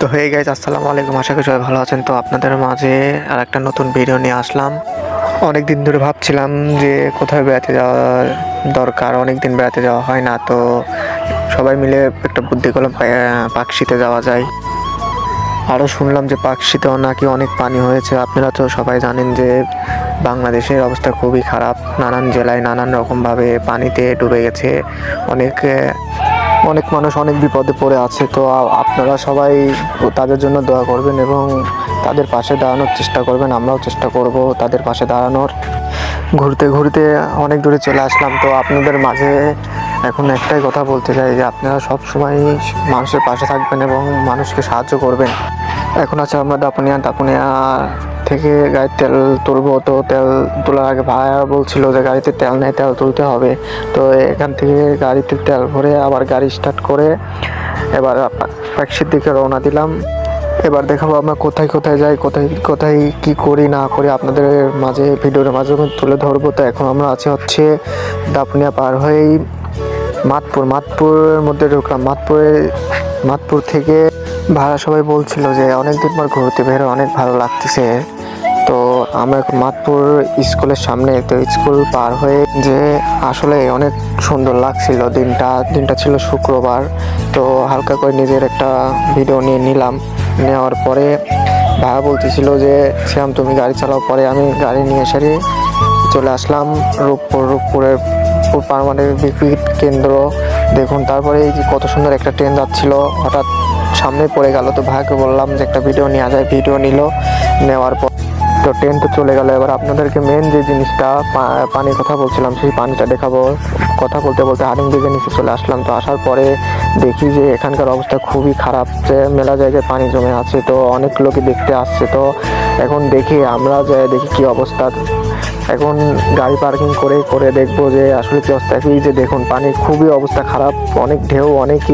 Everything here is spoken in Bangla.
তো হয়ে গেছে, আসসালামু আলাইকুম। আশা করি সবাই ভালো আছেন। তো আপনাদের মাঝে আর একটা নতুন ভিডিও নিয়ে আসলাম। অনেক দিন ধরে ভাবছিলাম যে কোথায় বেড়াতে যাওয়ার দরকার, অনেক দিন বেড়াতে যাওয়া হয় না। তো সবাই মিলে একটা বুদ্ধি করলাম, পাকশিতে যাওয়া যায়। আরও শুনলাম যে পাকশিতেও নাকি অনেক পানি হয়েছে। আপনারা তো সবাই জানেন যে বাংলাদেশের অবস্থা খুবই খারাপ, নানান জেলায় নানান রকমভাবে পানিতে ডুবে গেছে। অনেক অনেক মানুষ অনেক বিপদে পড়ে আছে। তো আপনারা সবাই তাদের জন্য দোয়া করবেন এবং তাদের পাশে দাঁড়ানোর চেষ্টা করবেন। আমরাও চেষ্টা করব তাদের পাশে দাঁড়ানোর। ঘুরতে ঘুরতে অনেক দূরে চলে আসলাম। তো আপনাদের মাঝে এখন একটাই কথা বলতে চাই যে আপনারা সব সময় মানুষের পাশে থাকবেন এবং মানুষকে সাহায্য করবেন। এখন আছে আমরা দাপুনিয়া থেকে গাড়ির তেল তুলবো। তো তেল তোলার আগে ভাইয়া বলছিল যে গাড়িতে তেল নেই, তেল তুলতে হবে। তো এখান থেকে গাড়িতে তেল ভরে আবার গাড়ি স্টার্ট করে এবার পাকশির দিকে রওনা দিলাম। এবার দেখাবো আমরা কোথায় কোথায় যাই, কোথায় কোথায় কি করি না করি আপনাদের মাঝে ভিডিওর মাধ্যমে তুলে ধরবো। তো এখন আমরা হচ্ছে দাপুনিয়া পার হয়েই মাতপুরের মধ্যে ঢুকলাম। মাতপুর থেকে ভাড়া সবাই বলছিল যে অনেকদিন পর ঘুরতে বের অনেক ভালো লাগতেছে। তো আমরা এখন মাতপুর স্কুলের সামনে। তো স্কুল পার হয়ে যে আসলে অনেক সুন্দর লাগছিল। দিনটা ছিল শুক্রবার। তো হালকা করে নিজের একটা ভিডিও নিয়ে নিলাম। নেওয়ার পরে ভাইয়া বলতেছিল যে শ্যাম তুমি গাড়ি চালাও, পরে আমি গাড়ি নিয়ে এসে চলে আসলাম রূপপুরের পারমাণবিক বিদ্যুৎ কেন্দ্র। দেখুন তারপরে এই যে কত সুন্দর একটা ট্রেন যাচ্ছিল, হঠাৎ সামনে পড়ে গেল। তো ভাইকে বললাম যে একটা ভিডিও নেওয়া যায়, ভিডিও নিল। নেওয়ার পর তো ট্রেন তো চলে গেল। এবার আপনাদেরকে মেন যে জিনিসটা পানির কথা বলছিলাম, সেই পানিটা দেখাবো। কথা বলতে বলতে হারিং ব্রিজের নিচে চলে আসলাম। তো আসার পরে দেখি যে এখানকার অবস্থা খুবই খারাপ, যে মেলা জায়গায় পানি জমে আছে। তো অনেক লোকই দেখতে আসছে। তো এখন দেখি আমরা দেখি কি অবস্থা। এখন গাড়ি পার্কিং করে দেখবো যে আসলে কি অবস্থা। এই যে দেখুন পানির খুবই অবস্থা খারাপ, অনেক ঢেউ, অনেক